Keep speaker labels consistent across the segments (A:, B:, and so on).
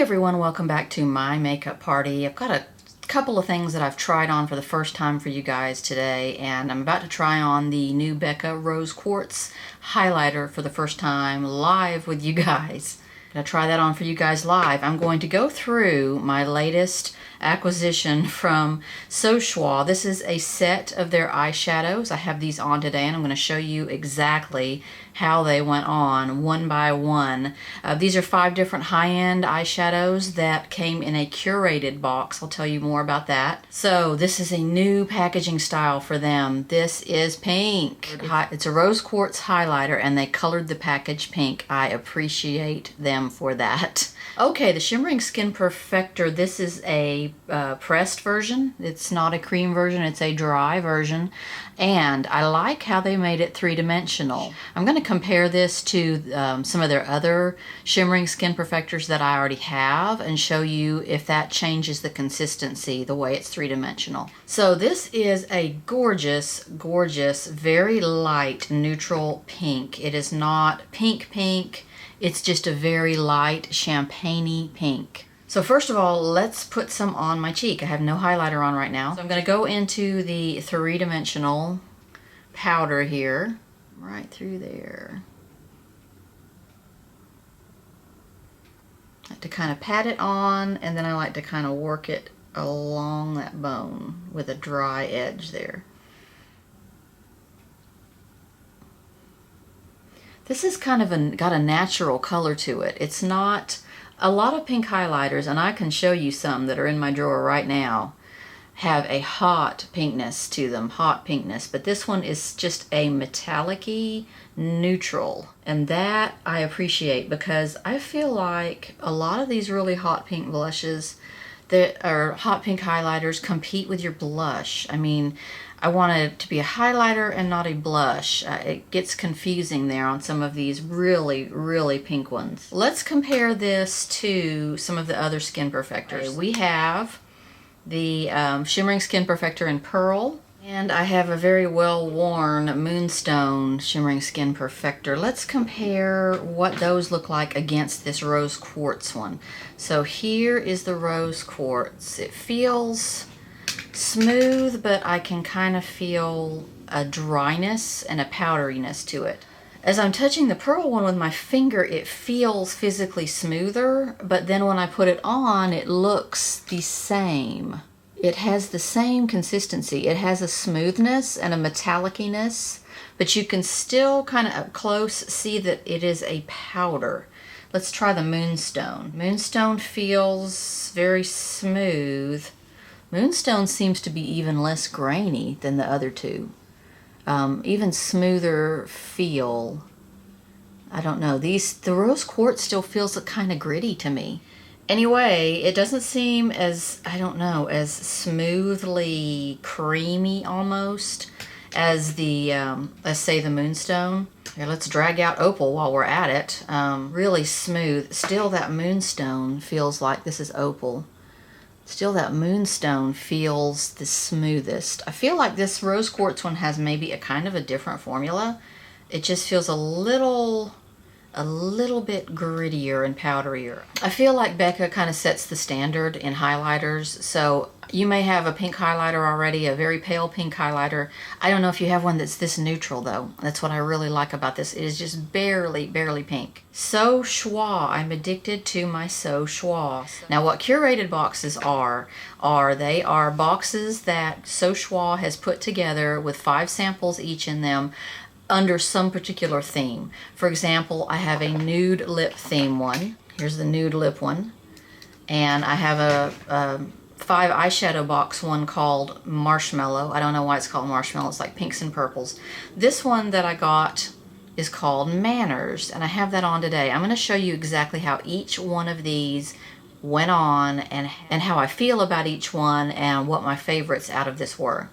A: everyone, welcome back to my makeup party. I've got a couple of things that I've tried on for the first time for you guys today, and I'm about to try on the new Becca Rose Quartz highlighter for the first time live with you guys. I'm going to try that on for you guys live. I'm going to go through my latest acquisition from Sochua. This is a set of their eyeshadows. I have these on today, and I'm going to show you exactly how they went on one by one. These are 5 different high-end eyeshadows that came in a curated box. I'll tell you more about that. So this is a new packaging style for them. This is pink. It's a rose quartz highlighter, and they colored the package pink. I appreciate them for that. Okay, the Shimmering Skin Perfector. This is a pressed version. It's not a cream version, it's a dry version. And I like how they made it 3-dimensional. I'm going to compare this to some of their other Shimmering Skin Perfectors that I already have and show you if that changes the consistency the way it's 3-dimensional. So this is a gorgeous, gorgeous, very light neutral pink. It is not pink pink. It's just a very light champagne-y pink. So first of all, let's put some on my cheek. I have no highlighter on right now. So I'm going to go into the 3-dimensional powder here, right through there. I like to kind of pat it on, and then I like to kind of work it along that bone with a dry edge there. This is kind of got a natural color to it. It's not a lot of pink highlighters, and I can show you some that are in my drawer right now, have a hot pinkness to them, hot pinkness, but this one is just a metallic-y neutral, and that I appreciate because I feel like a lot of these really hot pink blushes that are hot pink highlighters compete with your blush. I mean, I want it to be a highlighter and not a blush. It gets confusing there on some of these really, really pink ones. Let's compare this to some of the other Skin Perfectors. We have the Shimmering Skin Perfector in Pearl, and I have a very well-worn Moonstone Shimmering Skin Perfector. Let's compare what those look like against this Rose Quartz one. So here is the Rose Quartz. It feels smooth, but I can kind of feel a dryness and a powderiness to it. As I'm touching the Pearl one with my finger, it feels physically smoother, but then when I put it on, it looks the same. It has the same consistency. It has a smoothness and a metalliciness, but you can still kind of up close see that it is a powder. Let's try the Moonstone. Moonstone feels very smooth. Moonstone seems to be even less grainy than the other two. Even smoother feel. I don't know. The Rose Quartz still feels kind of gritty to me. Anyway, it doesn't seem as, I don't know, as smoothly creamy almost as the, let's say the Moonstone. Here, let's drag out Opal while we're at it. Really smooth. Still that Moonstone feels like this is Opal. Still, that Moonstone feels the smoothest. I feel like this Rose Quartz one has maybe a kind of a different formula. It just feels a little bit grittier and powderier. I feel like Becca kind of sets the standard in highlighters. So you may have a pink highlighter already, a very pale pink highlighter. I don't know if you have one that's this neutral though. That's what I really like about this. It is just barely pink. Sochua. I'm addicted to my Sochua. Now what curated boxes are they are boxes that Sochua has put together with 5 samples each in them under some particular theme. For example, I have a nude lip theme one. Here's the nude lip one. And I have a 5 eyeshadow box one called Marshmallow. I don't know why it's called Marshmallow. It's like pinks and purples. This one that I got is called Manners, and I have that on today. I'm going to show you exactly how each one of these went on and how I feel about each one and what my favorites out of this were.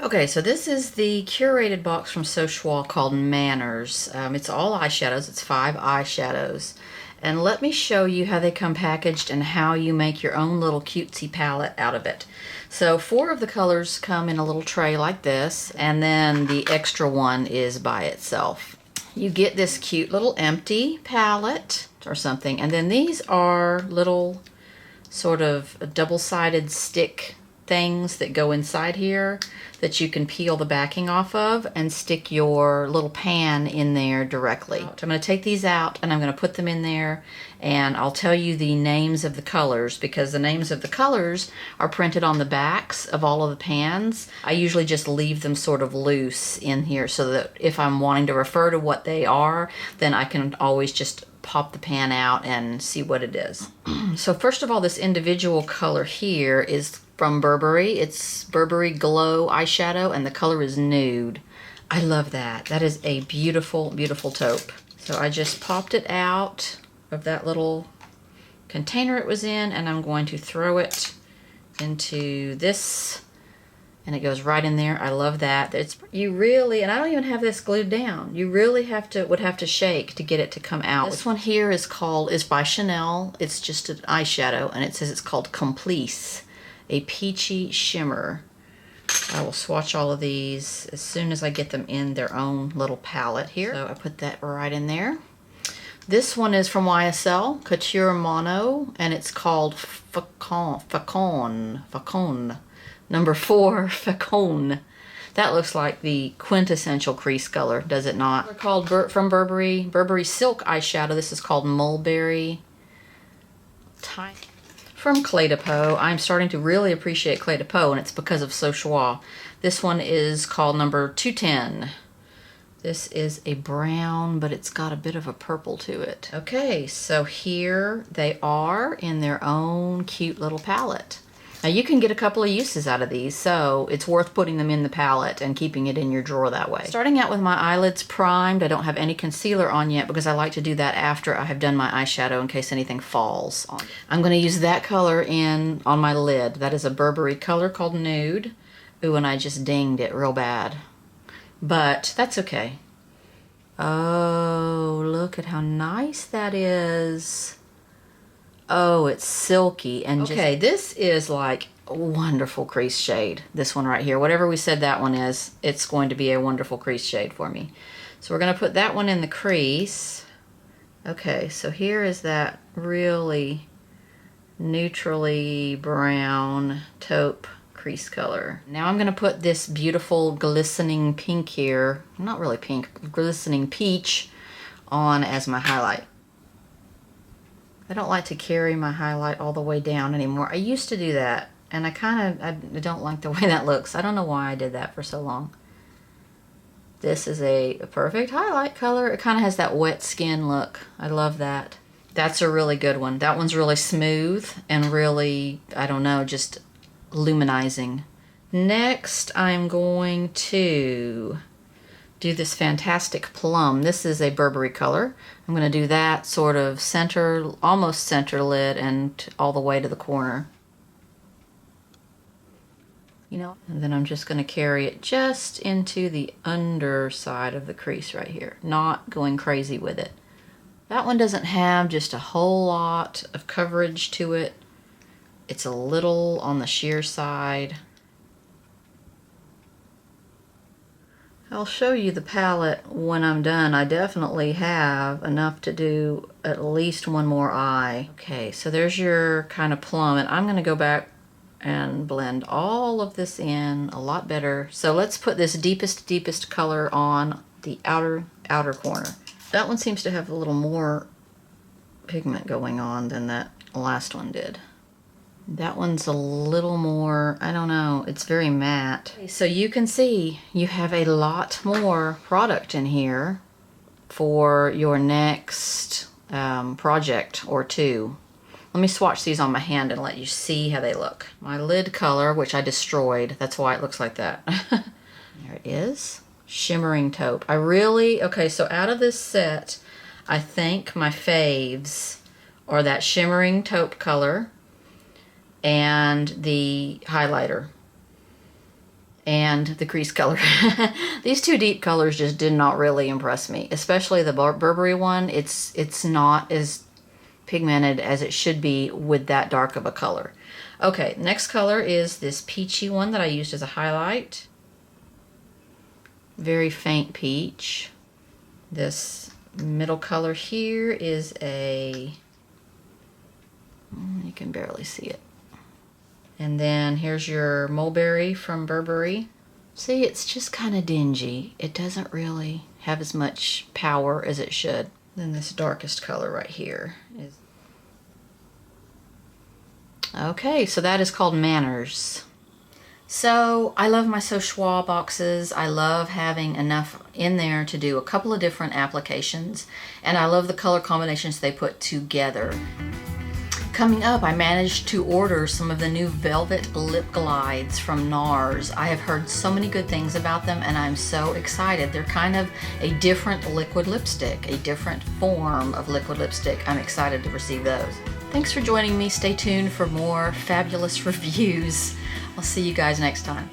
A: Okay, so this is the curated box from Sochua called Manners. It's all eyeshadows. It's 5 eyeshadows. And let me show you how they come packaged and how you make your own little cutesy palette out of it. So 4 of the colors come in a little tray like this, and then the extra one is by itself. You get this cute little empty palette. or something. And then these are little sort of double-sided stick things that go inside here that you can peel the backing off of and stick your little pan in there directly. I'm going to take these out and I'm going to put them in there, and I'll tell you the names of the colors because the names of the colors are printed on the backs of all of the pans. I usually just leave them sort of loose in here so that if I'm wanting to refer to what they are, then I can always just pop the pan out and see what it is. So first of all, this individual color here is from Burberry. It's Burberry Glow eyeshadow and the color is Nude. I love that. That is a beautiful, beautiful taupe. So I just popped it out of that little container it was in, and I'm going to throw it into this, and it goes right in there. I love that. It's you really, and I don't even have this glued down. You really would have to shake to get it to come out. This one here is by Chanel. It's just an eyeshadow, and it says it's called Complice, a peachy shimmer. I will swatch all of these as soon as I get them in their own little palette here. So I put that right in there. This one is from YSL, Couture Mono, and it's called Facon. Number 4, Facon. That looks like the quintessential crease color, does it not? They're called from Burberry Silk Eyeshadow. This is called Mulberry. From Clé de Peau. I'm starting to really appreciate Clé de Peau, and it's because of Sauchois. This one is called number 210. This is a brown, but it's got a bit of a purple to it. Okay, so here they are in their own cute little palette. Now you can get a couple of uses out of these, so it's worth putting them in the palette and keeping it in your drawer that way. Starting out with my eyelids primed. I don't have any concealer on yet because I like to do that after I have done my eyeshadow in case anything falls on. I'm going to use that color on my lid. That is a Burberry color called Nude. Ooh, and I just dinged it real bad. But that's okay. Oh, look at how nice that is. Oh, it's silky and okay, this is like a wonderful crease shade. This one right here, whatever we said that one is, it's going to be a wonderful crease shade for me. So we're going to put that one in the crease. Okay, so here is that really neutrally brown taupe crease color. Now I'm going to put this beautiful glistening pink here, not really pink, glistening peach on as my highlight. I don't like to carry my highlight all the way down anymore. I used to do that, and I don't like the way that looks. I don't know why I did that for so long. This is a perfect highlight color. It kind of has that wet skin look. I love that. That's a really good one. That one's really smooth and really, I don't know, just luminizing. Next, I'm going to do this fantastic plum. This is a Burberry color. I'm going to do that sort of center, almost center lid and all the way to the corner. You know, and then I'm just going to carry it just into the underside of the crease right here, not going crazy with it. That one doesn't have just a whole lot of coverage to it. It's a little on the sheer side. I'll show you the palette when I'm done. I definitely have enough to do at least one more eye. Okay, so there's your kind of plum, and I'm going to go back and blend all of this in a lot better. So let's put this deepest color on the outer corner. That one seems to have a little more pigment going on than that last one did. That one's a little more, I don't know, it's very matte. So you can see you have a lot more product in here for your next project or two. Let me swatch these on my hand and let you see how they look. My lid color, which I destroyed, that's why it looks like that. There it is. Shimmering taupe. Okay, so out of this set, I think my faves are that shimmering taupe color and the highlighter and the crease color. These two deep colors just did not really impress me, especially the Burberry one. It's not as pigmented as it should be with that dark of a color. Okay, next color is this peachy one that I used as a highlight. Very faint peach. This Middle color here is a, you can barely see it. And then here's your Mulberry from Burberry. See, it's just kind of dingy. It doesn't really have as much power as it should. Then this darkest color right here is... Okay, so that is called Manners. So I love my So Schwa boxes. I love having enough in there to do a couple of different applications, and I love the color combinations they put together. Coming up, I managed to order some of the new Velvet Lip Glides from NARS. I have heard so many good things about them, and I'm so excited. They're kind of a different liquid lipstick, a different form of liquid lipstick. I'm excited to receive those. Thanks for joining me. Stay tuned for more fabulous reviews. I'll see you guys next time.